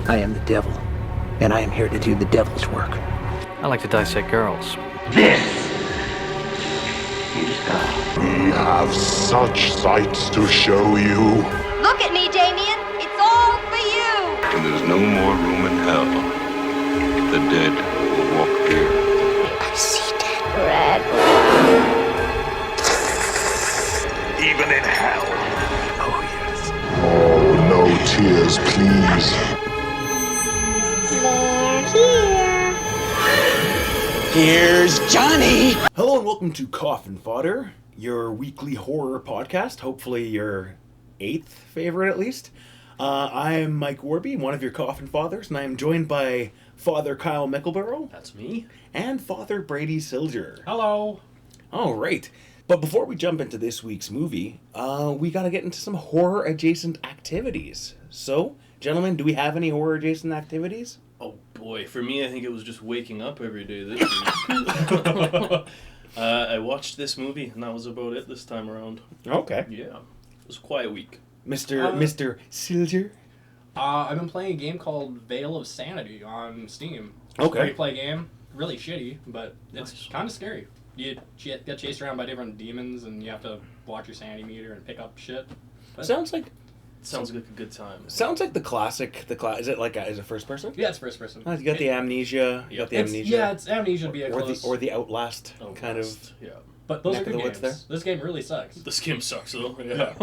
I am the devil, and I am here to do the devil's work. I like to dissect girls. This is God. We have such sights to show you. Look at me, Damien. It's all for you. When there's no more room in hell, the dead will walk here. I see dead red. Even in hell. Oh, yes. Oh, no tears, please. Here's Johnny! Hello and welcome to Coffin Fodder, your weekly horror podcast, hopefully your 8th favorite at least. I'm Mike Warby, one of your Coffin Fathers, and I am joined by Father Kyle Mickleborough. That's me. And Father Brady Silljer. Hello. All right. But before we jump into this week's movie, we gotta get into some horror-adjacent activities. So, gentlemen, do we have any horror-adjacent activities? Oh boy, for me I think it was just waking up every day this week. I watched this movie and that was about it this time around. Okay. Yeah. It was a quiet week. Mr. Silljer? I've been playing a game called Veil of Sanity on Steam. Okay. Free-to-play game. Really shitty, but it's kind of scary. You get chased around by different demons and you have to watch your sanity meter and pick up shit. But Sounds like a good time. Sounds like the classic. Is it like is it first person? yeah, it's first person. Oh, you got the amnesia. You got the amnesia. Yeah, it's amnesia to be a close. Or the Outlast Oh, kind of. Yeah. But those neck are of good the woods games. This game really sucks. This game sucks though. Yeah.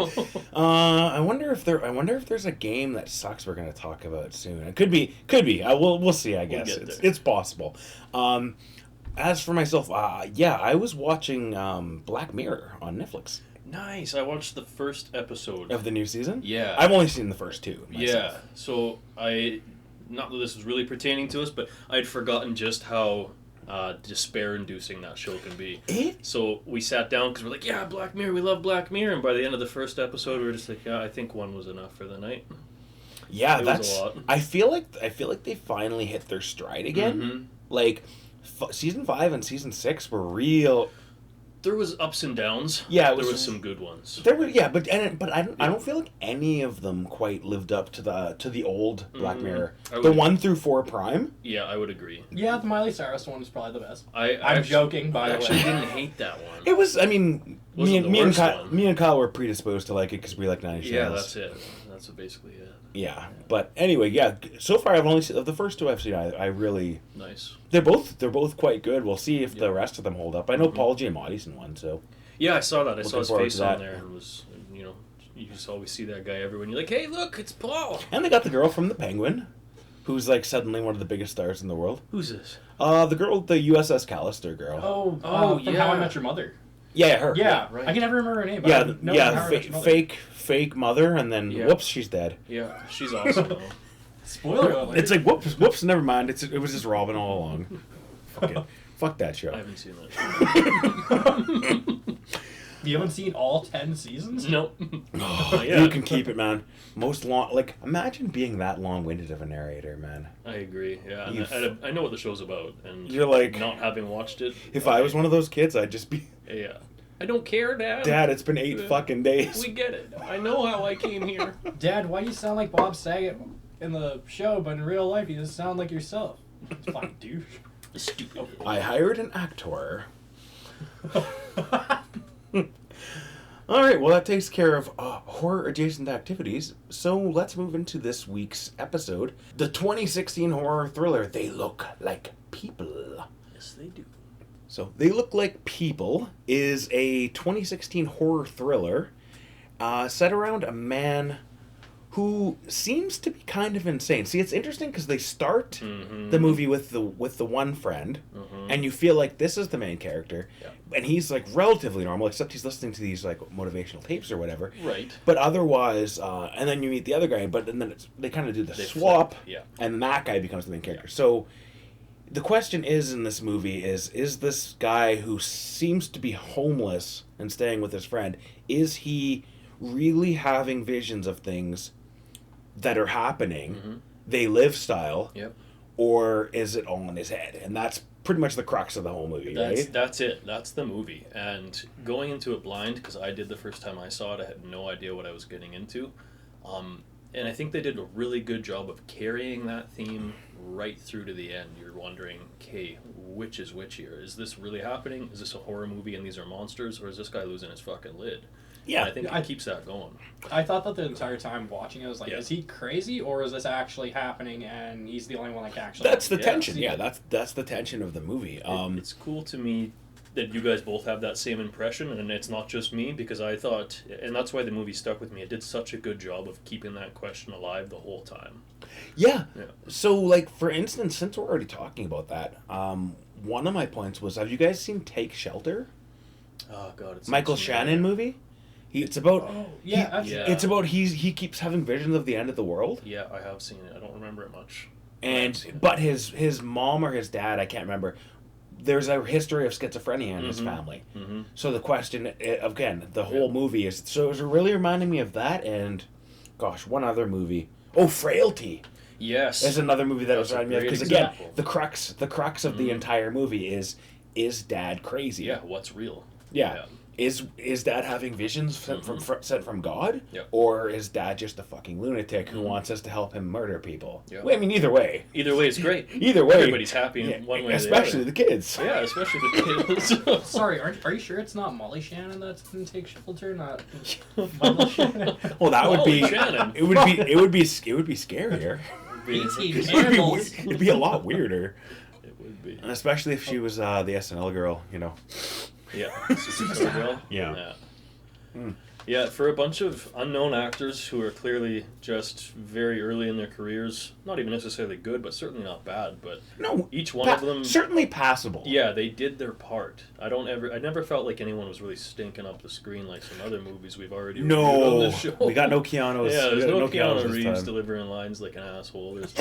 I wonder if there's a game that sucks. We're gonna talk about soon. It could be. We'll see. I guess get there. it's possible. As for myself, I was watching Black Mirror on Netflix Nice. I watched the first episode. of the new season. Yeah. I've only seen the first two. Yeah. Myself. So not that this was really pertaining to us, but I'd forgotten just how despair-inducing that show can be. So we sat down because we're like, yeah, Black Mirror, we love Black Mirror, and by the end of the first episode, we were just like, yeah, I think one was enough for the night. Yeah, It was that's. a lot. I feel like they finally hit their stride again. Mhm. Like, season 5 and season 6 were real. There was ups and downs. Yeah, there was some good ones. There were but I don't feel like any of them quite lived up to the old Black Mirror. I The would- 1 through 4 Prime. Yeah, I would agree. Yeah, the Miley Cyrus one is probably the best. I'm I'm joking, by I the actually way. didn't hate that one. It was. I mean, Wasn't the worst one. me and Kyle were predisposed to like it because we like 90s Yeah, shows. that's it. That's basically it. Yeah, but anyway, yeah. So far, I've only seen of the first 2 I've seen. I really. Nice. They're both quite good. We'll see if the rest of them hold up. I know Paul Giamatti's in one, so. Yeah, I saw that. I saw Looking his forward face to that. on there. It was, you just always see that guy everywhere. And you're like, hey, look, it's Paul. And they got the girl from The Penguin, who's like suddenly one of the biggest stars in the world. Who's this? The girl, the USS Callister girl. From yeah. How I Met Your Mother. Yeah, her. Yeah, right. I can never remember her name. But Yeah, I know How I Met Your Mother. fake mother, and then Yeah. whoops, she's dead. Yeah, she's awesome, though. Spoiler alert. It's like whoops, never mind. It was just Robin all along. Fuck it. Fuck that show. I haven't seen that. You haven't seen all 10 seasons? Nope. You can keep it, man. Most long, like imagine being that long-winded of a narrator, man. I agree, yeah. You And I know what the show's about, and You're like- not having watched it. If I was one of those kids, I'd just be, Yeah. I don't care, Dad. Dad, it's been 8 fucking days. We get it. I know how I came here. Dad, why you sound like Bob Saget in the show, but in real life you just sound like yourself? It's fucking douche. Stupid. I hired an actor. All right, well, that takes care of horror-adjacent activities. So let's move into this week's episode. The 2016 horror thriller, They Look Like People. Yes, they do. So, They Look Like People is a 2016 horror thriller set around a man who seems to be kind of insane. See, it's interesting because they start the movie with the one friend, and you feel like this is the main character, and he's like relatively normal, except he's listening to these like motivational tapes or whatever. Right. But otherwise, and then you meet the other guy, and then they kind of do the They swap, flip, yeah. and that guy becomes the main character. So the question is in this movie is this guy who seems to be homeless and staying with his friend, is he really having visions of things that are happening, they live style, or is it all in his head? And that's pretty much the crux of the whole movie, right? That's it. That's the movie. And going into it blind, because I did the first time I saw it, I had no idea what I was getting into. And I think they did a really good job of carrying that theme right through to the end. You're wondering, okay, which is which here? Is this really happening? Is this a horror movie and these are monsters? Or is this guy losing his fucking lid? Yeah. And I think it keeps that going. I thought that the entire time watching it, I was like, Yeah. is he crazy or is this actually happening and he's the only one that can actually... That's the Yeah. tension. Yeah, that's the tension of the movie. It's cool to me that you guys both have that same impression, and it's not just me, because I thought, and that's why the movie stuck with me, it did such a good job of keeping that question alive the whole time. Yeah. Yeah. So, like, for instance, since we're already talking about that, one of my points was, have you guys seen Take Shelter? Oh god, it's Michael Shannon movie? It's about... yeah, Yeah. It's about he keeps having visions of the end of the world. Yeah, I have seen it. I don't remember it much. But his mom or his dad, I can't remember, there's a history of schizophrenia in his Mm-hmm. family. So the question, again, the whole movie is... So it was really reminding me of that, and... Gosh, one other movie. Oh, Frailty! Yes. There's another movie that was That's a reminding me of... great Because again, example. the crux of the entire movie is Dad crazy? Yeah, what's real? Yeah. Is Dad having visions sent from God? Yep. Or is Dad just a fucking lunatic who wants us to help him murder people? Yep. Well, I mean, either way. Either way, it's great. Either way. Everybody's happy in one way or especially the the kids. other. Yeah, especially the kids. Sorry, are you sure it's not Molly Shannon that's in Take Shelter, not Michael Shannon? Well, that would Molly be... Shannon. It would be scarier. 18 animals. It'd be a lot weirder. It would be. And especially if she was the SNL girl, you know. Yeah. Superstar Girl. Yeah. Yeah, for a bunch of unknown actors who are clearly just very early in their careers, not even necessarily good, but certainly not bad, but No, each one of them... certainly passable. Yeah, they did their part. I never felt like anyone was really stinking up the screen like some other movies we've already reviewed on No, this show. we got no Keanu's. Yeah, there's we got no Keanu this Reeves time. delivering lines like an asshole. There's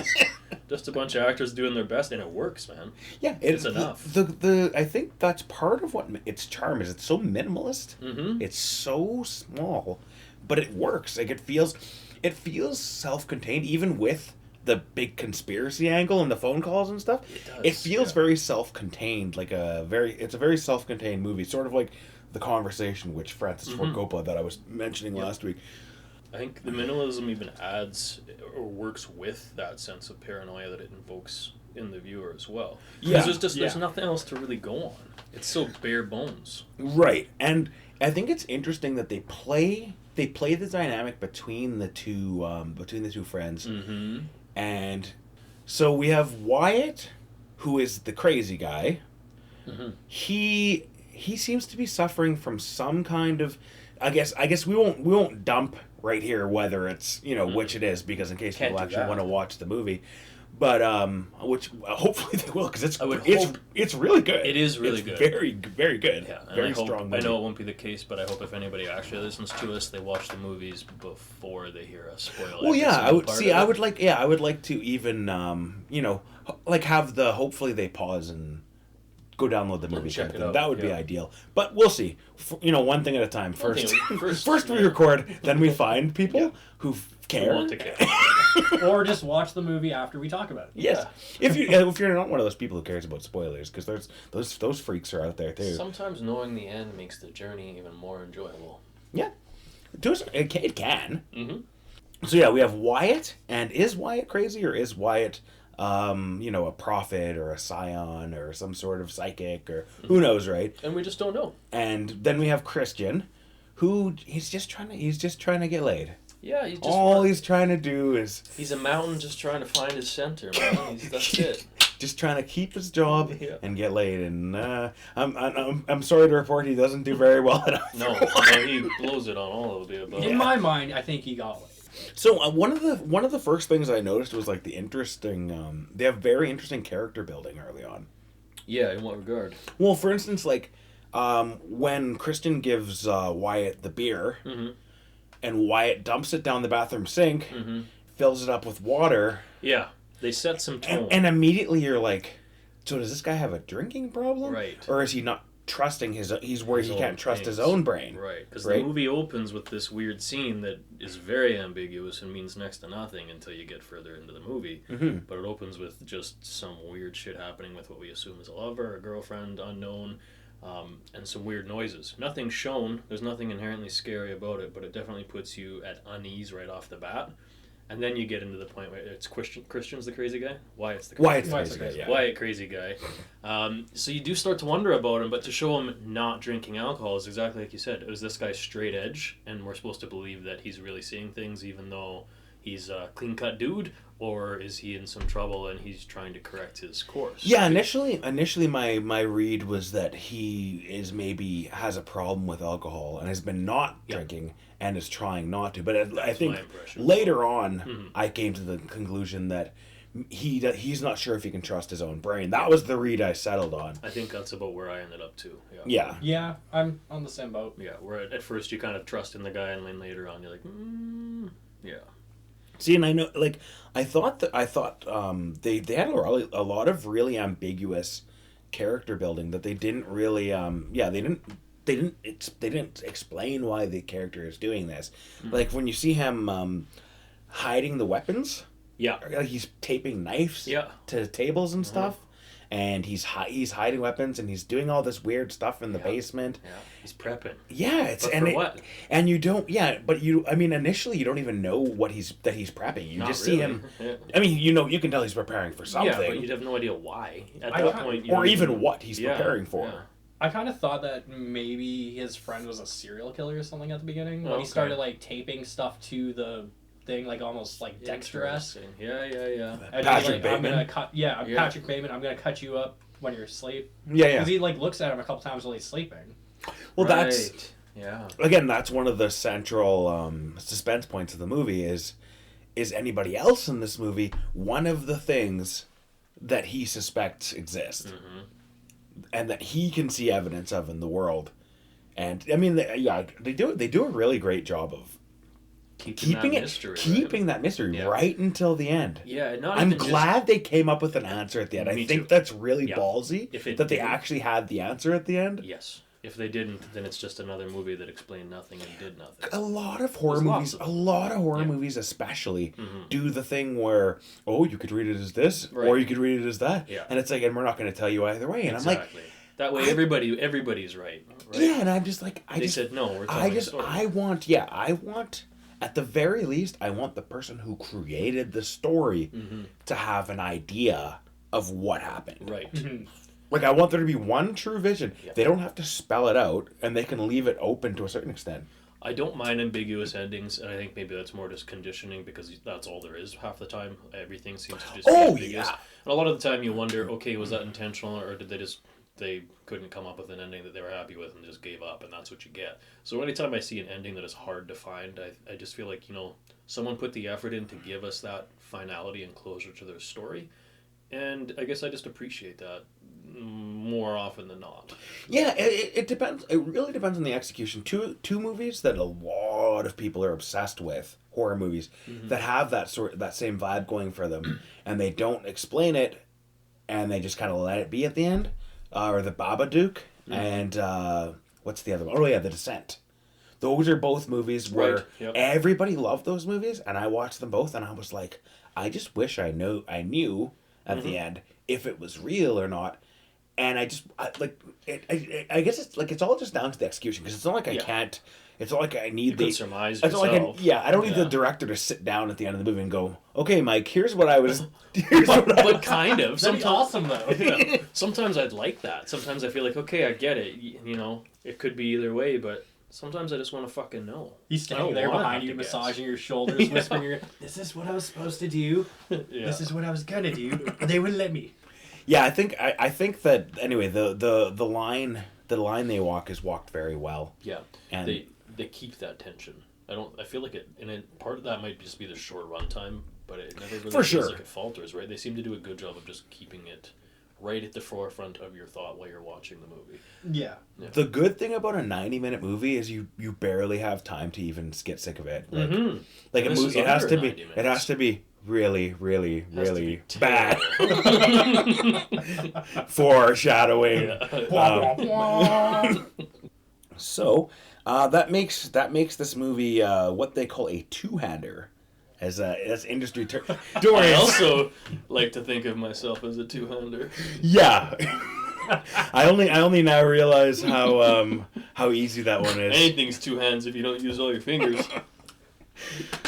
just a bunch of actors doing their best, and it works, man. Yeah, It's enough. The I think that's part of what its charm is. It's so minimalist. Mm-hmm. It's so small, but it works. Like it feels self-contained, even with the big conspiracy angle and the phone calls and stuff. It feels very self-contained, it's a very self-contained movie, sort of like The Conversation, which Francis Ford Coppola that I was mentioning last week. I think the minimalism even adds or works with that sense of paranoia that it invokes in the viewer as well. Yeah. Because there's nothing else to really go on. It's so bare bones. Right, and I think it's interesting that they play the dynamic between the two friends, and so we have Wyatt, who is the crazy guy. He seems to be suffering from some kind of, I guess we won't dump right here whether it's which it is, because in case Can't people do actually that. want to watch the movie. But which hopefully they will, because I would it's hope- it's really good. It is really It's good. very very good. Yeah, and very I hope, strong movie. I know it won't be the case, but I hope if anybody actually listens to us, they watch the movies before they hear us spoil. Well, every yeah, single I would part see. of I it. would like to even have the hopefully they pause and go download the movie. check kind of it thing. out, That would be yeah. ideal. But we'll see. One thing at a time. One First, thing- first we yeah. record, then we find people who care. Want to care. Or just watch the movie after we talk about it. Yes, if you're not one of those people who cares about spoilers, because there's those freaks are out there too. Sometimes knowing the end makes the journey even more enjoyable. Yeah, it can. Mm-hmm. So yeah, we have Wyatt, and is Wyatt crazy, or is Wyatt, a prophet or a scion or some sort of psychic, or who knows, right? And we just don't know. And then we have Christian, who he's just trying to get laid. Yeah, he's just All he's trying to do is he's a mountain just trying to find his center, man. That's it. just trying to keep his job Yeah. and get laid. And I'm sorry to report he doesn't do very well at it. No, he blows it on all of the above. In my mind, I think he got laid. So one of the first things I noticed was like the interesting. They have very interesting character building early on. Yeah, in what regard? Well, for instance, like when Kristen gives Wyatt the beer, and Wyatt dumps it down the bathroom sink, fills it up with water, Yeah, they set some tone. and immediately you're like, so does this guy have a drinking problem? Right. Or is he not trusting he's worried he His can't own trust his things. own brain? Right, because Right? the movie opens with this weird scene that is very ambiguous and means next to nothing until you get further into the movie. But it opens with just some weird shit happening with what we assume is a lover, a girlfriend, unknown, and some weird noises. Nothing's shown. There's nothing inherently scary about it, but it definitely puts you at unease right off the bat. And then you get into the point where it's Christian's the crazy guy. Wyatt's the Wyatt's crazy the guy. crazy guy, yeah. Wyatt, crazy guy. So you do start to wonder about him, but to show him not drinking alcohol is exactly like you said. Was this guy straight edge, and we're supposed to believe that he's really seeing things, even though he's a clean-cut dude, or is he in some trouble and he's trying to correct his course? Yeah, initially my read was that he is maybe has a problem with alcohol and has been not drinking and is trying not to. But I think later on, I came to the conclusion that he's not sure if he can trust his own brain. That was the read I settled on. I think that's about where I ended up too. Yeah. Yeah, I'm on the same boat. Yeah, where at first you kind of trust in the guy, and then later on you're like, yeah. See, and I know, like, I thought they had a lot of really ambiguous character building that they didn't really they didn't explain why the character is doing this. Like when you see him hiding the weapons, like he's taping knives to tables and stuff. And he's hiding weapons, and he's doing all this weird stuff in the basement. Yeah, he's prepping. Yeah, it's but for what? And you don't. Yeah, but I mean, initially you don't even know that he's prepping. You Not just really. see him. Yeah. I mean, you can tell he's preparing for something. Yeah, but you'd have no idea why at that point. Or even what he's preparing for. Yeah. I kind of thought that maybe his friend was a serial killer or something at the beginning when he started like taping stuff to the thing, like almost like Dexter-esque. Yeah. And Patrick like, Bateman. Patrick Bateman. I'm gonna cut you up when you're asleep. Yeah. Because he like looks at him a couple times while he's sleeping. Well, right. that's one of the central suspense points of the movie is anybody else in this movie one of the things that he suspects exist, and that he can see evidence of in the world. And I mean, they do a really great job of keeping that mystery right until the end. Yeah, I'm glad they came up with an answer at the end. I think that's really Yeah. ballsy that they actually had the answer at the end. Yes. If they didn't, then it's just another movie that explained nothing and did nothing. A lot of horror movies especially do the thing where, you could read it as this or you could read it as that. Yeah. And it's like, and we're not going to tell you either way. And I'm like, that way everybody's right. Yeah, and I'm just like, They said no, we're telling a story. I want at the very least, I want the person who created the story to have an idea of what happened. Right. Like, I want there to be one true vision. Yeah. They don't have to spell it out, and they can leave it open to a certain extent. I don't mind ambiguous endings, and I think maybe that's more just conditioning, because that's all there is half the time. Everything seems to just be ambiguous. Yeah. And a lot of the time you wonder, okay, was that intentional, or did they couldn't come up with an ending that they were happy with and just gave up, and that's what you get. So anytime I see an ending that is hard to find, I just feel like, someone put the effort in to give us that finality and closure to their story, and I guess I just appreciate that more often than not. Yeah, it depends. It really depends on the execution. Two movies that a lot of people are obsessed with, horror movies, that have that same vibe going for them, and they don't explain it, and they just kind of let it be at the end, or The Babadook, and what's the other one? Oh yeah, The Descent. Those are both movies where everybody loved those movies, and I watched them both, and I was like, I just wish I knew at the end if it was real or not. And I guess it's like it's all just down to the execution, because it's not like I can't. It's not like I need you surmise it's yourself. Not like I don't need the director to sit down at the end of the movie and go, "Okay, Mike, here's what I was." But kind of. That'd be awesome though. Sometimes I'd like that. Sometimes I feel like, okay, I get it. It could be either way, but sometimes I just want to fucking know. He's standing there behind you, massaging your shoulders, whispering, "This is what I was supposed to do. This is what I was gonna do. They wouldn't let me." Yeah, I think that anyway. The line they walk is walked very well. Yeah, and they keep that tension. I feel like part of that might just be the short runtime, but it never really feels like it falters. Right? They seem to do a good job of just keeping it right at the forefront of your thought while you're watching the movie. Yeah. The good thing about a 90-minute movie is you barely have time to even get sick of it. Like a movie, it has to be really, really, really bad. Foreshadowing. So that makes this movie what they call a two-hander, as industry term. I also like to think of myself as a two-hander. Yeah. I only now realize how easy that one is. Anything's two hands if you don't use all your fingers.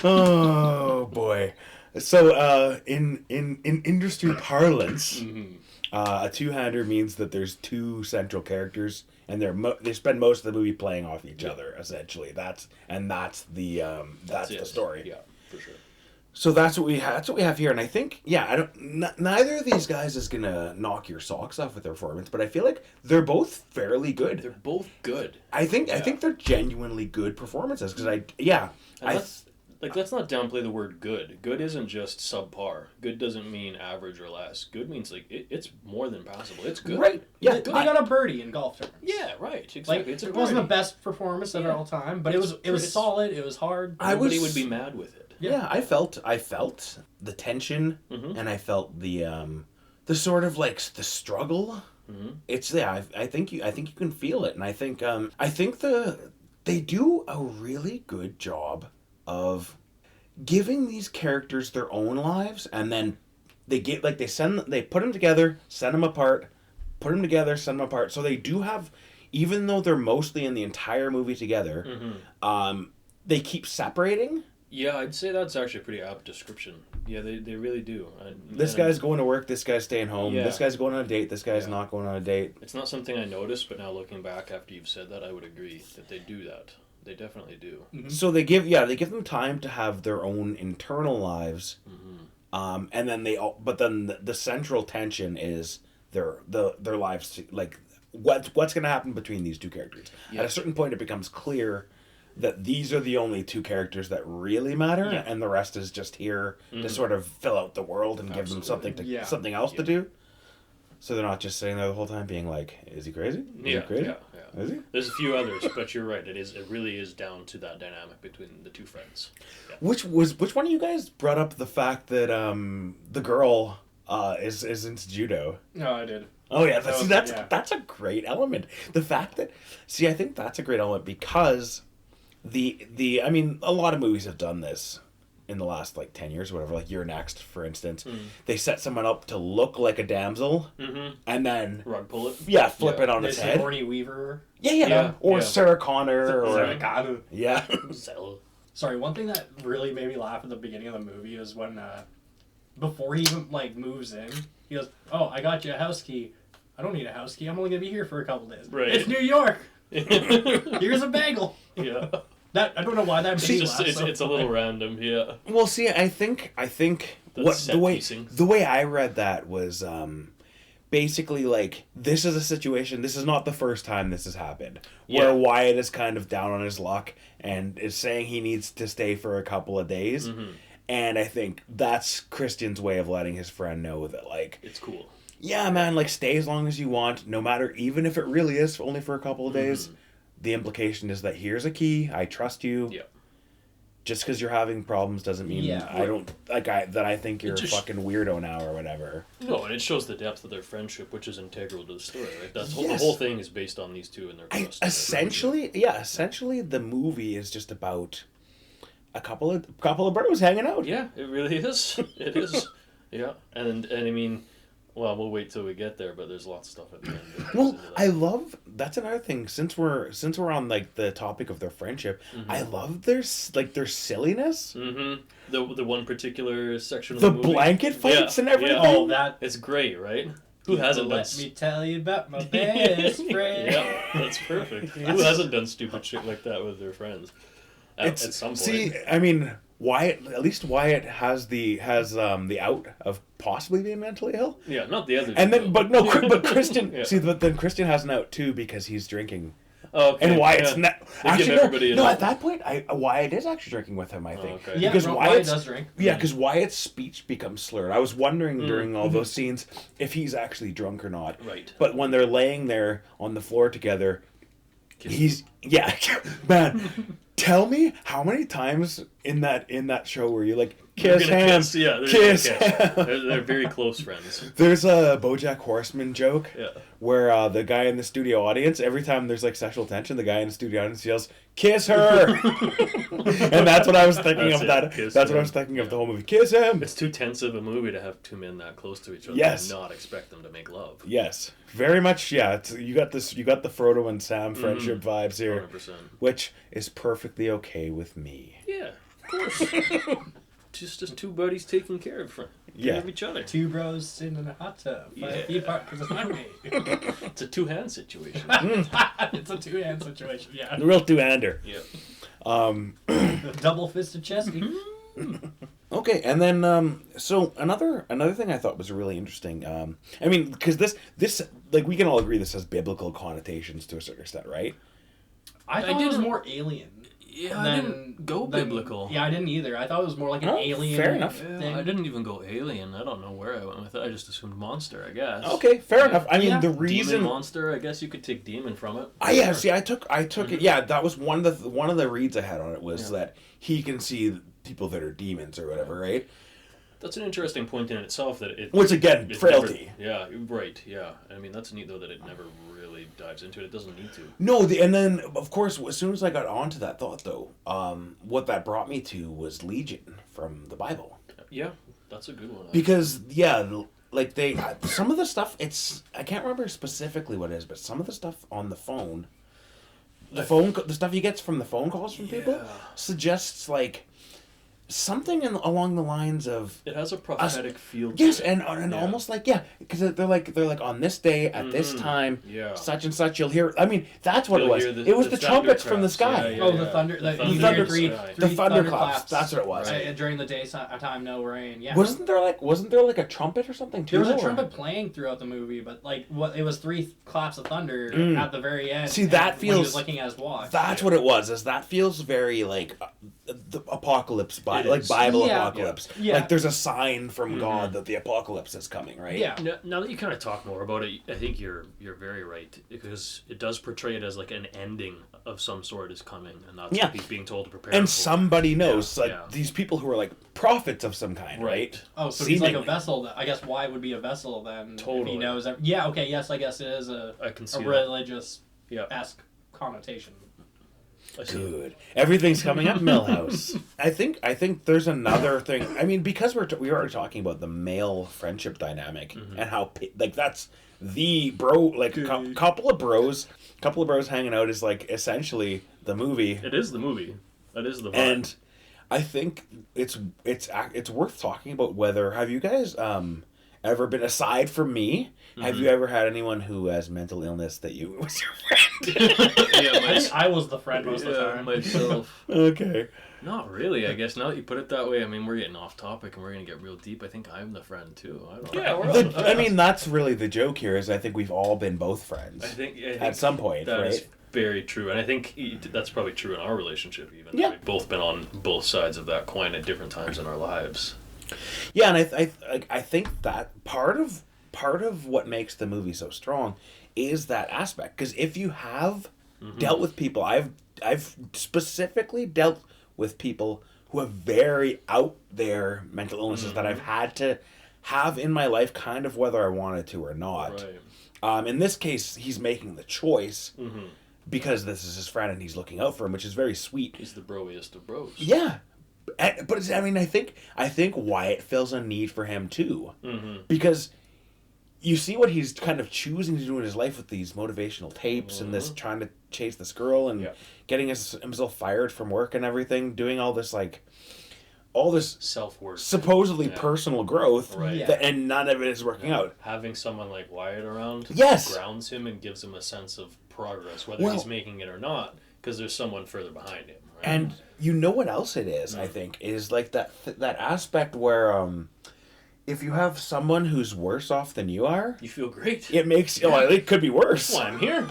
Oh boy. So in industry parlance, a two-hander means that there's two central characters, and they spend most of the movie playing off each other. Essentially, that's the story. Yeah, for sure. So that's what we have. That's what we have here, and I think, neither of these guys is gonna knock your socks off with their performance, but I feel like they're both fairly good. They're both good. I think they're genuinely good performances because let's not downplay the word good. Good isn't just subpar. Good doesn't mean average or less. Good means like it's more than passable. It's good. Right. Yeah. They got a birdie in golf terms. Yeah. Right. Exactly. Like, It wasn't the best performance of all time, but it was solid. It was hard. Nobody would be mad with it. Yeah, I felt the tension, and I felt the sort of like the struggle. It's I think you can feel it, and I think they do a really good job of giving these characters their own lives, and then they put them together, send them apart, put them together, send them apart. So they do have, even though they're mostly in the entire movie together, they keep separating. Yeah, I'd say that's actually a pretty apt description. Yeah, they really do. This guy's going to work, this guy's staying home, this guy's going on a date, this guy's not going on a date. It's not something I noticed, but now looking back after you've said that, I would agree that they do that. They definitely do. So they give them time to have their own internal lives, and then but then the central tension is their lives, like what's going to happen between these two characters. At a certain point, it becomes clear that these are the only two characters that really matter, and the rest is just here to sort of fill out the world and give them something else to do. So they're not just sitting there the whole time being like, "Is he crazy? Is he crazy? Yeah. Is he?" There's a few others, but you're right. It really is down to that dynamic between the two friends. Yeah. Which one of you guys brought up the fact that the girl is into judo? No, I did. Oh yeah, that's a great element. The fact that I think that's a great element because I mean, a lot of movies have done this in the last like 10 years or whatever, like You're Next, for instance. They set someone up to look like a damsel and then rug pull it. Yeah, flip it on its head. Sigourney Weaver. Or Sarah Connor Sarah Connor. Yeah. Sorry, one thing that really made me laugh at the beginning of the movie is when before he even like moves in, he goes, "Oh, I got you a house key. I don't need a house key. I'm only gonna be here for a couple days. Right. It's New York. Here's a bagel." Yeah. That I don't know why that made me laugh. It's a little random, yeah. Well, see, I think the way I read that was basically like, this is a situation, this is not the first time this has happened, where Wyatt is kind of down on his luck and is saying he needs to stay for a couple of days. And I think that's Christian's way of letting his friend know that, like, it's cool. Yeah, man, like, stay as long as you want, no matter, even if it really is only for a couple of days. The implication is that here's a key, I trust you. Yeah. Just because you're having problems doesn't mean I think you're a fucking weirdo now or whatever. No, and it shows the depth of their friendship, which is integral to the story, right? The whole thing is based on these two and their trust. Essentially, the movie is just about a couple of bros hanging out. Yeah, it really is. It is. Yeah, and I mean, well, we'll wait till we get there, but there's lots of stuff at the end. Well, I love, that's another thing, since we're on like the topic of their friendship, I love their silliness. The one particular section of the the movie. Blanket fights and everything. Oh, that it's great, right? Who hasn't done? Let me tell you about my best friend. Yeah, that's perfect. Who hasn't done stupid shit like that with their friends? At some point. See, I mean, Wyatt has the out of possibly being mentally ill. Yeah, not the other. And then, but Christian. See, but then Christian has an out too because he's drinking. Oh, okay. And Wyatt's not. Actually, no. At At that point, Wyatt is actually drinking with him. I think. Okay. Yeah, because Wyatt does drink. Yeah, because Wyatt's speech becomes slurred. I was wondering during all those scenes if he's actually drunk or not. Right. But when they're laying there on the floor together, man. Tell me how many times in that show were you like, kiss him, kiss him. They're very close friends. There's a BoJack Horseman joke where the guy in the studio audience, every time there's like sexual tension, the guy in the studio audience yells, "Kiss her!" And that's what I was thinking of that. That's what I was thinking of the whole movie. Kiss him. It's too tense of a movie to have two men that close to each other and not expect them to make love. Yes, very much. Yeah, you got the Frodo and Sam friendship vibes here, 100%. which is perfectly okay with me. Yeah. course. just two buddies taking care of each other. Two bros sitting in a hot tub, 5 feet apart, because it's my way. It's a two-hand situation. It's a two-hand situation, yeah. The real two-hander. Yeah. Double-fisted chesty. Okay, and then so another thing I thought was really interesting. I mean, because this like we can all agree this has biblical connotations to a certain extent, right? I thought it was more alien. Yeah, I didn't go biblical. Yeah, I didn't either. I thought it was more like an alien. Fair enough. Thing. I didn't even go alien. I don't know where I went with it. I just assumed monster, I guess. Okay, fair enough. I mean, the reason demon monster, I guess you could take demon from it. Yeah, see, I took it. Yeah, that was one of the reads I had on it was that he can see people that are demons or whatever, right? That's an interesting point in itself. That it. Which again, frailty. Yeah, right. Yeah, I mean that's neat though that it never really dives into it. It doesn't need to. No, and then of course, as soon as I got onto that thought, though, what that brought me to was Legion from the Bible. Yeah, that's a good one. Because like some of the stuff I can't remember specifically what it is, but some of the stuff on the phone, the stuff he gets from the phone calls from people suggests like something along the lines of it has a prophetic feel to yes, it. and almost like because they're like on this day at this time, such and such you'll hear. I mean, that's what it was. It was the trumpets from the sky. The thunder, the thunderclaps. That's what it was. Right. During the daytime, no rain. Yeah. Wasn't there like a trumpet or something too? There was a trumpet playing throughout the movie, but like it was 3 claps of thunder at the very end. See, that feels. When he was looking at his watch. That's what it was. That feels very like the apocalypse, like Bible apocalypse. Yeah. Like there's a sign from God that the apocalypse is coming, right? Yeah. Now that you kind of talk more about it, I think you're very right because it does portray it as like an ending of some sort is coming, and that's what he's being told to prepare. And for. Somebody knows, these people who are like prophets of some kind, right? Oh, so he's like a vessel. I guess why would be a vessel then? Totally. If he knows. Yeah. Okay. Yes. I guess it is a religious esque connotation. Good. Everything's coming up, Millhouse. I think there's another thing. I mean, because we were talking about the male friendship dynamic and how like that's the bro like couple of bros hanging out is like essentially the movie. It is the movie. That is the vibe. And I think it's worth talking about whether have you guys ever been aside from me? Have you ever had anyone who has mental illness that was your friend? I think I was the friend most of the time. Myself. Okay. Not really, I guess. Now that you put it that way, I mean, we're getting off topic and we're going to get real deep. I think I'm the friend, too. I don't know. I mean, that's really the joke here is I think we've all been both friends. I think at some point, that right? is very true. And I think that's probably true in our relationship, even. Yeah. We've both been on both sides of that coin at different times in our lives. Yeah, and I think that part of what makes the movie so strong is that aspect. Because if you have dealt with people, I've specifically dealt with people who have very out there mental illnesses that I've had to have in my life, kind of whether I wanted to or not. Right. In this case, he's making the choice because this is his friend and he's looking out for him, which is very sweet. He's the broiest of bros. Yeah. But I mean, I think Wyatt feels a need for him too, because you see what he's kind of choosing to do in his life with these motivational tapes and this trying to chase this girl and getting himself fired from work and everything, doing all this self-work, supposedly personal growth, and none of it is working out. Having someone like Wyatt around, grounds him and gives him a sense of progress, whether he's making it or not, because there's someone further behind him. Right? And you know what else it is? I think is like that aspect where if you have someone who's worse off than you are, you feel great. It makes it could be worse. Well, I'm here.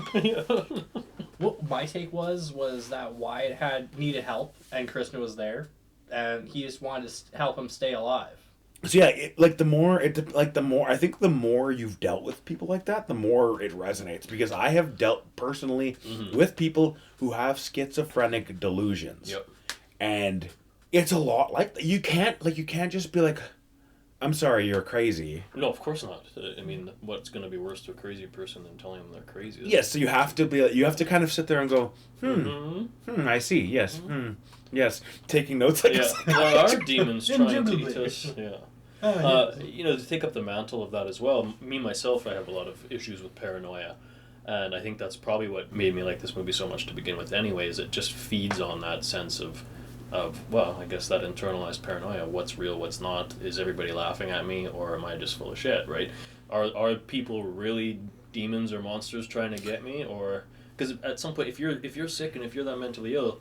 What my take was that Wyatt needed help and Krishna was there, and he just wanted to help him stay alive. So yeah, the more I think the more you've dealt with people like that, the more it resonates. Because I have dealt personally with people who have schizophrenic delusions. Yep. And it's a lot like that. You can't just be like, I'm sorry, you're crazy. No, of course not. I mean, what's going to be worse to a crazy person than telling them they're crazy? Yes, so you have to kind of sit there and go, I see, yes, yes, taking notes like There are demons trying to eat us. Yeah. To take up the mantle of that as well, myself, I have a lot of issues with paranoia. And I think that's probably what made me like this movie so much to begin with anyway, is it just feeds on that sense of well, I guess that internalized paranoia. What's real? What's not? Is everybody laughing at me, or am I just full of shit? Right? Are people really demons or monsters trying to get me? Or because at some point, if you're sick and if you're that mentally ill,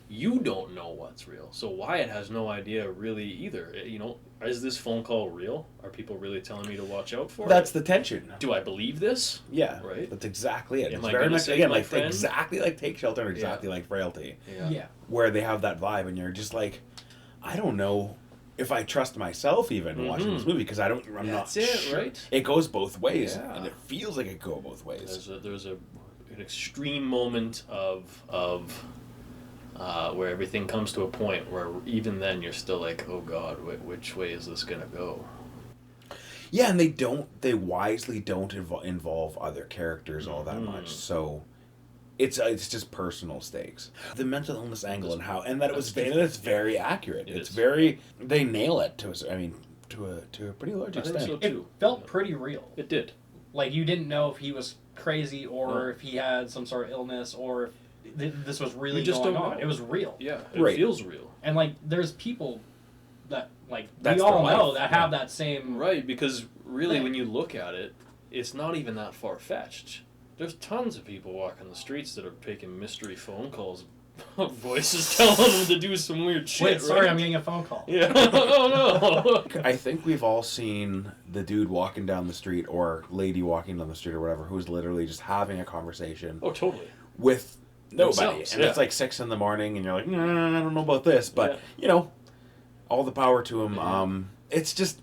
you don't know what's real. So Wyatt has no idea really either. You know, is this phone call real? Are people really telling me to watch out for That's it? the tension. Do I believe this? Yeah, Right? That's exactly it. Am It's I very gonna much save again my like friend? exactly like Take Shelter, and exactly like Frailty, Yeah. where they have that vibe, and you're just like, I don't know if I trust myself even watching this movie because I'm That's not it, sure. right? It goes both ways, Yeah. and it feels like it goes both ways. There's an extreme moment of where everything comes to a point where even then you're still like, oh God, which way is this gonna go? Yeah, and they wisely don't involve other characters all that much, so it's just personal stakes. The mental illness angle and that it's very accurate. It's very, they nail it to a pretty large I think extent. so It too. felt pretty real. It did. Like, you didn't know if he was crazy or if he had some sort of illness or if this was really You just going don't on. know. It was real. Yeah, it Right. feels real. And, like, there's people that, like, That's we all their know life. that have that same... Right, because really Thing. when you look at it, it's not even that far-fetched. There's tons of people walking the streets that are taking mystery phone calls, voices telling them to do some weird shit. Wait, sorry, right? I'm getting a phone call. Yeah. Oh no. I think we've all seen the dude walking down the street or lady walking down the street or whatever who's literally just having a conversation Oh, totally. with nobody. Themselves, And yeah. it's like 6 a.m, and you're like, nah, I don't know about this. But, Yeah. you know, all the power to him. It's just,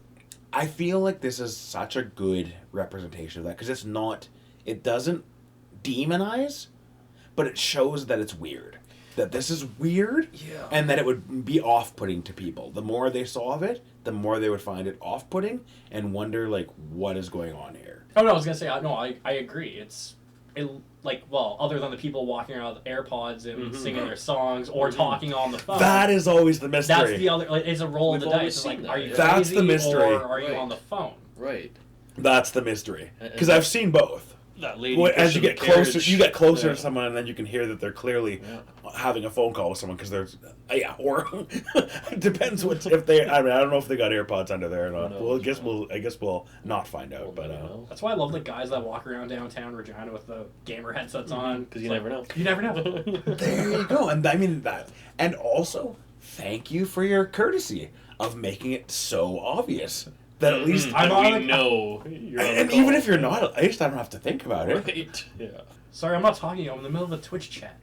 I feel like this is such a good representation of that because it doesn't demonize, but it shows that it's weird. That this is weird, Yeah. and that it would be off-putting to people. The more they saw of it, the more they would find it off-putting and wonder, like, what is going on here. Oh, no, I was going to say, I agree. Other than the people walking around with AirPods and singing their songs or talking on the phone. That is always the mystery. That's the other, like, it's a roll We've of the always dice. It's seen like, that, are you yeah. That's crazy the mystery. or are you Right. on the phone? Right. That's the mystery. And Because I've seen both. That lady. Well, as you pushing get the closer, carriage. you get closer Yeah. to someone, and then you can hear that they're clearly Yeah. having a phone call with someone because there's, or it depends what if they. I don't know if they got AirPods under there or not. No, Well, I guess we'll not find out. Well, But you know. That's why I love the guys that walk around downtown Regina with the gamer headsets on. Because you It's never know. You never know. there you go. And I mean that. And also, thank you for your courtesy of making it so obvious that at least I'm on we the- know you're on the and even call. if you're not, at least I don't have to think about it. Right. Yeah. Sorry, I'm not talking to you. I'm in the middle of a Twitch chat.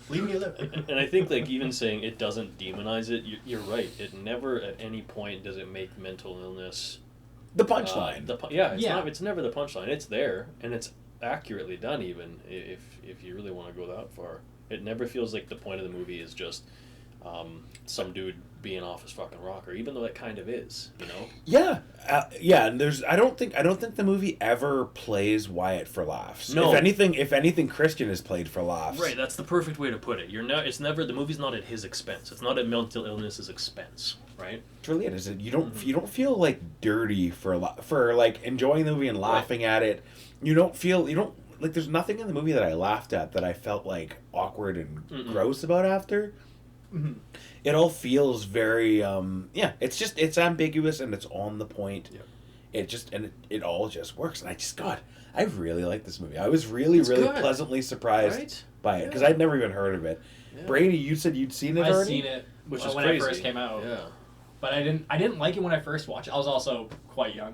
Leave me alone. And I think like even saying it doesn't demonize it, you're right. It never at any point does it make mental illness The punchline. It's never the punchline. It's there and it's accurately done. Even if you really want to go that far, it never feels like the point of the movie is just some dude being off his fucking rocker, even though it kind of is, you know. Yeah, and there's I don't think the movie ever plays Wyatt for laughs. No. If anything, Christian is played for laughs. Right, that's the perfect way to put it. It's never the movie's not at his expense. It's not at mental illness's expense, right? It's really it. Is it you don't feel like dirty for like enjoying the movie and laughing at it. You don't like there's nothing in the movie that I laughed at that I felt like awkward and gross about after. Mm-hmm. It all feels very it's ambiguous and it's on the point. Yeah. It all just works, and I really like this movie. I was really good. pleasantly surprised Right? by it because I'd never even heard of it. Yeah. Brady, you said you'd seen it I've already? seen it Which is when crazy. it first came out. Yeah. But I didn't like it when I first watched it. I was also quite young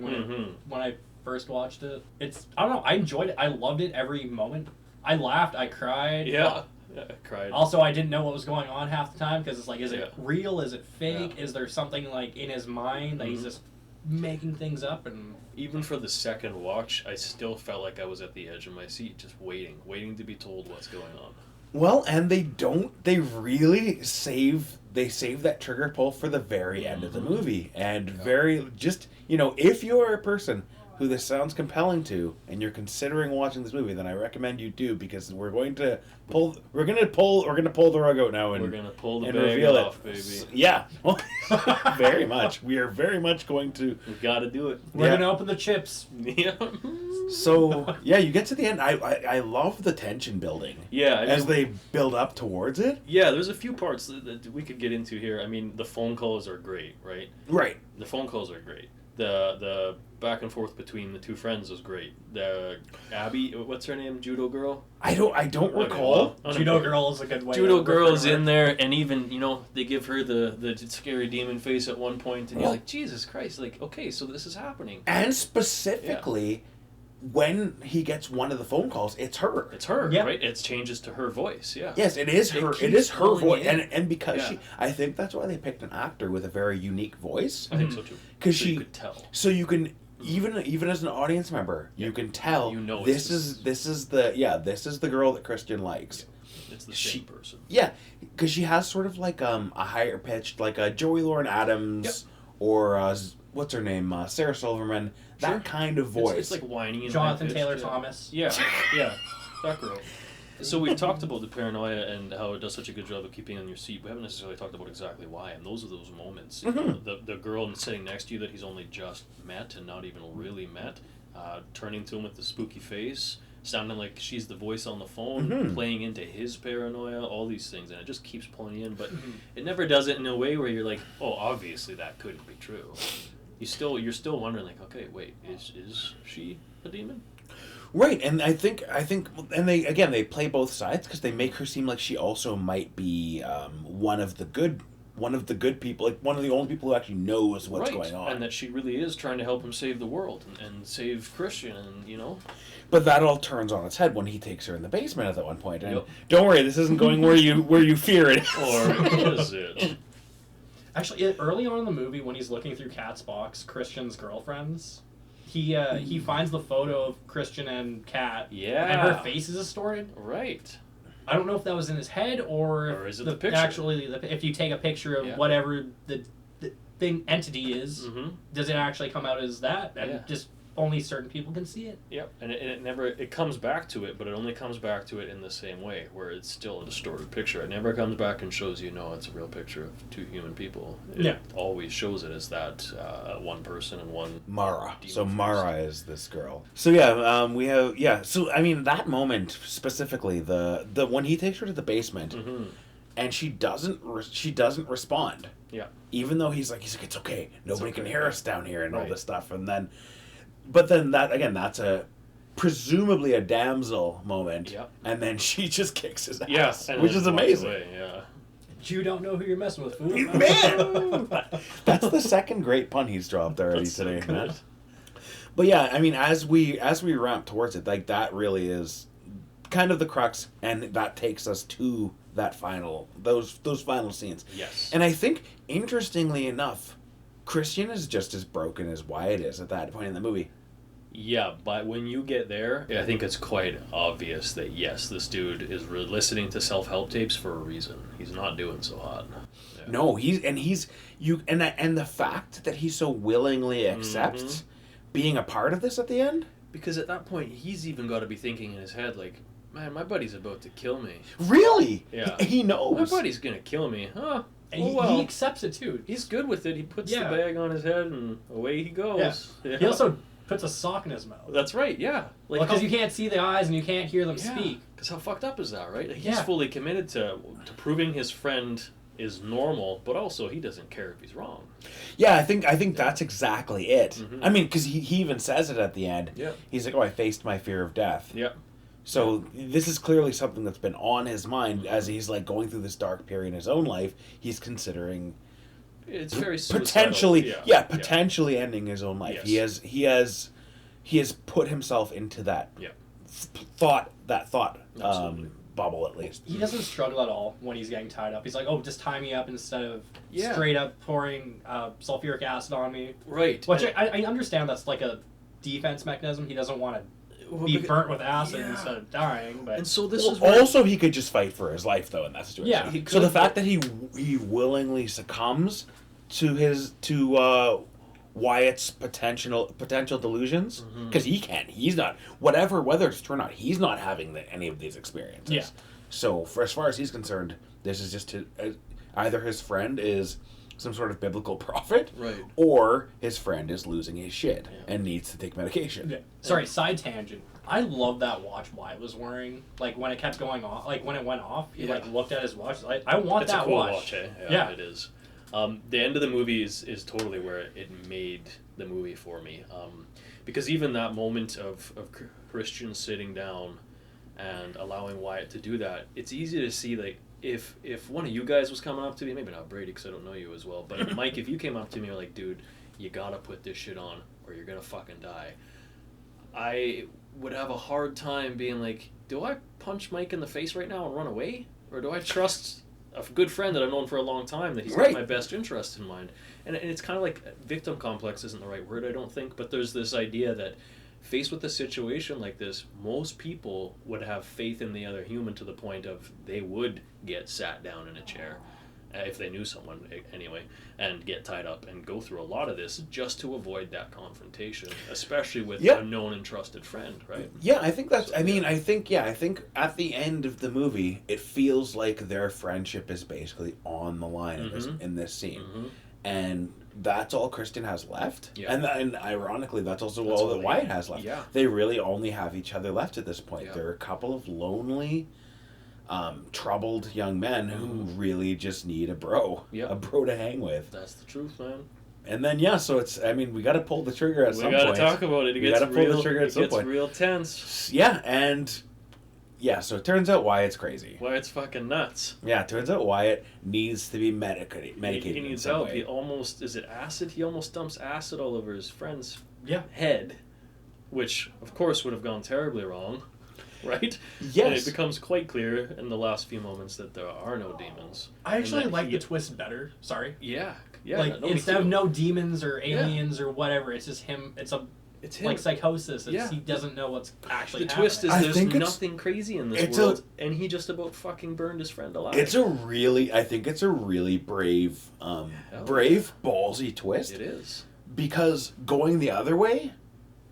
when I first watched it. I don't know, I enjoyed it. I loved it every moment. I laughed, I cried. Yeah. I cried. Also, I didn't know what was going on half the time because it's like, is it Yeah. real? Is it fake? Yeah. Is there something like in his mind that he's just making things up? And Even for the second watch, I still felt like I was at the edge of my seat, just waiting to be told what's going on. Well, and they really save that trigger pull for the very end of the movie. And very, just, if you're a person who this sounds compelling to, and you're considering watching this movie, then I recommend you do, because we're going to pull the rug out now, and We're gonna pull the and bag reveal off, it. baby. Yeah, very much. We are very much going to. We gotta do it. We're gonna open the chips. Yeah. So yeah, you get to the end. I love the tension building. Yeah, I as mean, they build up towards it. yeah, there's a few parts that we could get into here. I mean, the phone calls are great, right? Right. The phone calls are great. The back and forth between the two friends was great. The Abby, what's her name? Judo girl. I don't recall. Well, Judo girl is a good way. Judo to girl refer is to her. in there, and even they give her the scary demon face at one point, and you're like, Jesus Christ! Like, okay, so this is happening. And specifically, when he gets one of the phone calls, it's her. It's her, Yep. right? It changes to her voice. Yeah. Yes, it is her. It keeps is her pulling voice, in. and because Yeah. I think that's why they picked an actor with a very unique voice. I think so too. Because so you could tell. So you can even as an audience member, you can tell. You know this it's is the girl that Christian likes. It's the same person. Yeah, because she has sort of like a higher pitched, like a Joey Lauren Adams or what's her name, Sarah Silverman. Sure. That kind of voice. It's like whiny and Jonathan high-pitched, Taylor yeah. Thomas. Yeah, yeah, that girl. So we've talked about the paranoia and how it does such a good job of keeping you on your seat. We haven't necessarily talked about exactly why, and those are those moments. The girl sitting next to you that he's only just met and not even really met, turning to him with the spooky face, sounding like she's the voice on the phone, playing into his paranoia, all these things, and it just keeps pulling you in. But it never does it in a way where you're like, oh, obviously that couldn't be true. You're still wondering, like, okay, wait, is she a demon? Right, and I think, and they play both sides because they make her seem like she also might be one of the good people, like one of the only people who actually knows what's going on, and that she really is trying to help him save the world and save Christian, and But that all turns on its head when he takes her in the basement at that one point. And don't worry, this isn't going where you fear it. Or is it? Actually, early on in the movie, when he's looking through Kat's box, Christian's girlfriends, he finds the photo of Christian and Kat. Yeah. And her face is distorted. Right. I don't know if that was in his head or is it the picture? Actually, if you take a picture of whatever the thing entity is, does it actually come out as that? And just only certain people can see it. Yep, and it never comes back to it, but it only comes back to it in the same way, where it's still a distorted picture. It never comes back and shows you, no, it's a real picture of two human people. It always shows it as that one person and one Mara. So face. Mara is this girl. So yeah, we have So I mean, that moment specifically, the when he takes her to the basement, and she doesn't respond. Yeah. Even though he's like it's okay, nobody can hear us down here and all this stuff, and then. But then that's presumably a damsel moment, and then she just kicks his ass, which is amazing. Yeah. You don't know who you're messing with, fool. Man, that's the second great pun he's dropped already today, man. But yeah, I mean, as we ramp towards it, like that really is kind of the crux, and that takes us to that those final scenes. Yes. And I think, interestingly enough, Christian is just as broken as Wyatt is at that point in the movie. Yeah, but when you get there, I think it's quite obvious that yes, this dude is listening to self-help tapes for a reason. He's not doing so hot. Yeah. No, and the fact that he so willingly accepts being a part of this at the end. Because at that point, he's even got to be thinking in his head, like, man, my buddy's about to kill me. Really? Yeah. He knows. My buddy's gonna kill me, huh? And he accepts it too. He's good with it. He puts the bag on his head and away he goes. Yeah. He also puts a sock in his mouth. That's right, yeah. Like, because you can't see the eyes and you can't hear them speak. Because how fucked up is that, right? He's fully committed to proving his friend is normal, but also he doesn't care if he's wrong. Yeah, I think that's exactly it. I mean, because he even says it at the end. Yeah. He's like, I faced my fear of death. Yeah. So this is clearly something that's been on his mind as he's like going through this dark period in his own life. He's considering it's very potentially potentially ending his own life. Yes. He has put himself into that thought bubble at least. He doesn't struggle at all when he's getting tied up. He's like, oh, just tie me up instead of straight up pouring sulfuric acid on me. Right. Which I understand that's like a defense mechanism. He doesn't want to be burnt with acid instead of dying. But and so this is also he could just fight for his life though in that situation. Yeah, so the fact that he willingly succumbs to Wyatt's potential delusions, because he's not, whether it's true or not, he's not having any of these experiences. Yeah. So as far as he's concerned, this is just either his friend is some sort of biblical prophet, Right. or his friend is losing his shit and needs to take medication. Yeah. Sorry, side tangent. I love that watch Wyatt was wearing. Like when it kept going off, like when it went off, he like looked at his watch. I want It's that a cool watch. eh? Yeah. It is. The end of the movie is totally where it made the movie for me. Because even that moment of Christian sitting down and allowing Wyatt to do that, it's easy to see, like, if one of you guys was coming up to me, maybe not Brady because I don't know you as well, but Mike, if you came up to me and were like, dude, you gotta put this shit on or you're gonna fucking die, I would have a hard time being like, do I punch Mike in the face right now and run away? Or do I trust a good friend that I've known for a long time that he's got my best interest in mind? And it's kind of like, victim complex isn't the right word, I don't think, but there's this idea that faced with a situation like this, most people would have faith in the other human to the point of they would get sat down in a chair, if they knew someone anyway, and get tied up and go through a lot of this just to avoid that confrontation, especially with a known and trusted friend, right? Yeah, I think that's, I think at the end of the movie, it feels like their friendship is basically on the line in this scene. And that's all Kristen has left. Yeah. And ironically, that's also all that Wyatt has left. Yeah. They really only have each other left at this point. Yeah. They're a couple of lonely, troubled young men who really just need a bro to hang with. That's the truth, man. And then, so it's, we got to pull the trigger at some point. We got to talk about it. We got to pull the trigger at some point. It gets real tense. Yeah, and... yeah, so it turns out Wyatt's crazy. Wyatt's fucking nuts. Yeah, it turns out Wyatt needs to be medicated. He needs help. He almost, is it acid? He almost dumps acid all over his friend's head, which, of course, would have gone terribly wrong, right? Yes. And it becomes quite clear in the last few moments that there are no demons. I actually like the twist better. Sorry. Yeah. Like, instead of no demons or aliens or whatever, it's just him. It's him. Like psychosis. He doesn't know what's actually happening. The twist is there's nothing crazy in this world, and he just about fucking burned his friend alive. I think it's a really brave, ballsy twist. It is. Because going the other way,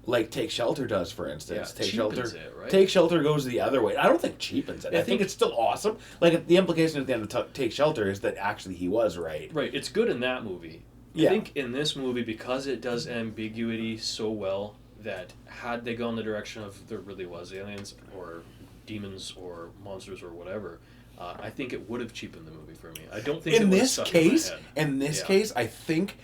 like Take Shelter does, for instance. Take Shelter. Right? Take Shelter goes the other way. I don't think cheapens it. I think it's still awesome. Like, the implication at the end of Take Shelter is that actually he was right. Right. It's good in that movie. I think in this movie, because it does ambiguity so well, that had they gone the direction of there really was aliens or demons or monsters or whatever, I think it would have cheapened the movie for me. I don't think in this case, I think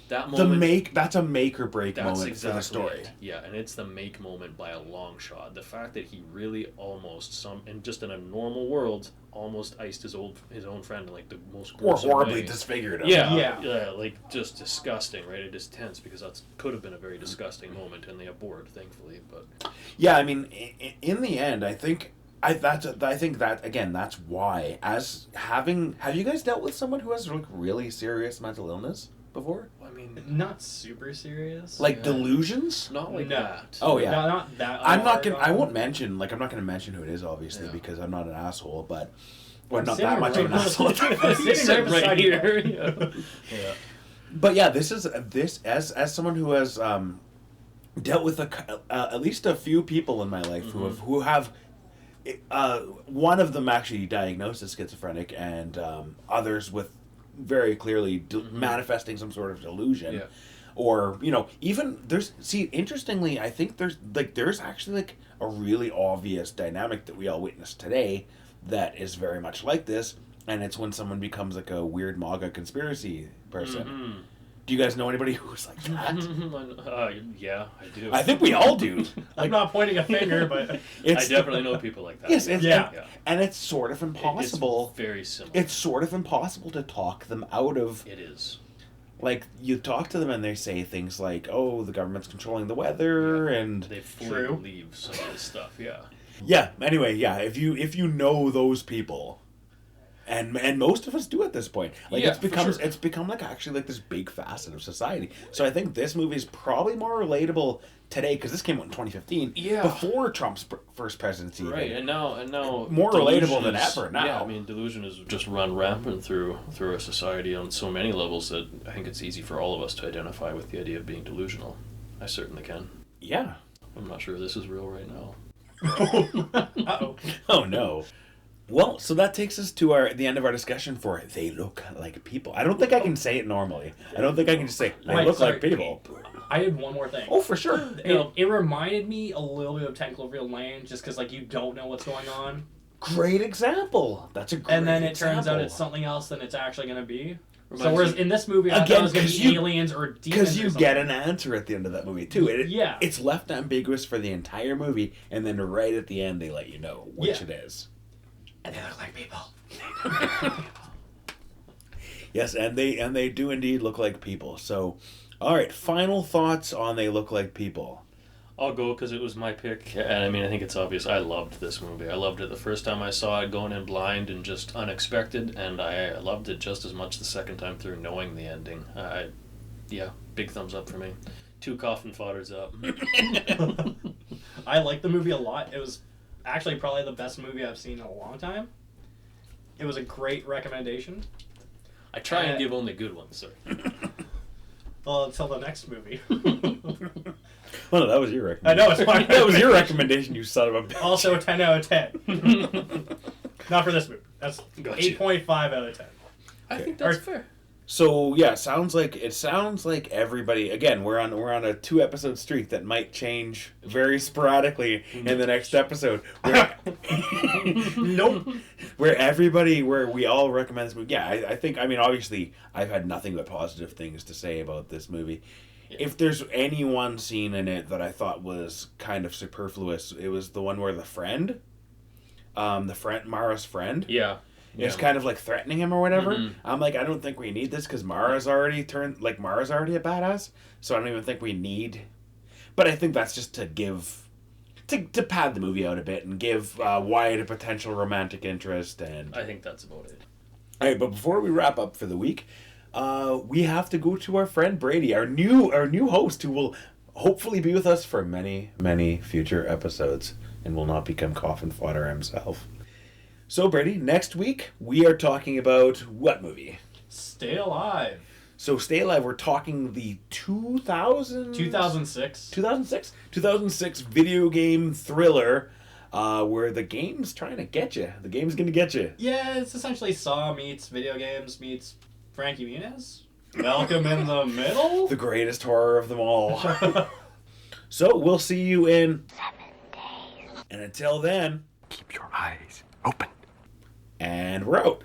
that moment, that's a make or break moment for the story. Yeah, and it's the make moment by a long shot. The fact that he really almost and just in a normal world almost iced his own friend in like the most gruesome or horribly way. Disfigured him. Yeah, like just disgusting, right? It is tense because that could have been a very disgusting moment, and they abhorred, thankfully. But yeah, in the end, I think that again, that's why. Have you guys dealt with someone who has like really serious mental illness before? Not super serious. Like delusions? Not like that. Oh yeah. Not that. I won't mention. Like, I'm not going to mention who it is, obviously, because I'm not an asshole. But not that much of an asshole. Sitting right here. Yeah. But yeah, this as someone who has dealt with at least a few people in my life who have one of them actually diagnosed as schizophrenic, and others with very clearly manifesting some sort of delusion, or even interestingly, I think there's actually like a really obvious dynamic that we all witnessed today that is very much like this, and it's when someone becomes like a weird MAGA conspiracy person. Do you guys know anybody who's like that? Yeah, I do. I think we all do. I'm not pointing a finger, but I definitely know people like that. Yes, and it's sort of impossible. It's very simple. It's sort of impossible to talk them out of. It is. Like, you talk to them and they say things like, "Oh, the government's controlling the weather," and they fully believe some of this stuff. Yeah. Yeah. Anyway, if you know those people, And most of us do at this point. Like Yeah, it's become like actually like this big facet of society. So I think this movie is probably more relatable today because this came out in 2015. Yeah. Before Trump's first presidency. Right, and now more delusion relatable than is- ever now. Yeah, I mean, delusion has just run rampant through our society on so many levels that I think it's easy for all of us to identify with the idea of being delusional. I certainly can. Yeah. I'm not sure this is real right now. Uh-oh. Oh no. Well, so that takes us to the end of our discussion for They Look Like People. I don't think I can say it normally. I don't think I can just say They Wait, Look sorry. Like People. I had one more thing. Oh, for sure. It reminded me a little bit of 10 Cloverfield Lane, just because like you don't know what's going on, Great example. That's a great and then it turns out example. it's something else than it's actually going to be. So Reminds whereas me- in this movie, I thought Again, it was going to 'cause be you- aliens or demons. Because you or get something. an answer at the end of that movie, too. Yeah. It's left ambiguous for the entire movie, and then right at the end, they let you know which Yeah. it is. And they look like people. Yes, and they do indeed look like people. So, all right, final thoughts on They Look Like People. I'll go because it was my pick, and I mean, I think it's obvious. I loved this movie. I loved it the first time I saw it, going in blind and just unexpected, and I loved it just as much the second time through, knowing the ending. Yeah, big thumbs up for me. 2 Coffin Fodders up. I like the movie a lot. It was actually probably the best movie I've seen in a long time. It was a great recommendation. I try and give only good ones, sir. Well, until the next movie. Well, no, that was your recommendation. I know, it's fine. That was your recommendation, you son of a bitch. Also a 10 out of 10. Not for this movie. That's Gotcha. 8.5 out of 10. I think that's Or- fair. So yeah, it sounds like everybody. Again, we're on a 2-episode streak that might change very sporadically in the next episode. Where, Nope. where we all recommend this movie. Yeah, I think. I mean, obviously, I've had nothing but positive things to say about this movie. If there's any one scene in it that I thought was kind of superfluous, it was the one where Mara's friend. Yeah. It's kind of like threatening him or whatever. I'm like, I don't think we need this because Mara's already a badass. So I don't even think we need. But I think that's just to give, to pad the movie out a bit and give Wyatt a potential romantic interest. And I think that's about it. all right, but before we wrap up for the week, we have to go to our friend Brady, our new host, who will hopefully be with us for many, many future episodes and will not become Coffin Fodder himself. So, Brady, next week we are talking about what movie? Stay Alive. So, Stay Alive, we're talking the 2006. 2006 video game thriller where the game's trying to get you. The game's going to get you. Yeah, it's essentially Saw meets video games meets Frankie Muniz. Malcolm in the Middle? The greatest horror of them all. So, we'll see you in 7 days. And until then, Keep your eyes open. and we're out.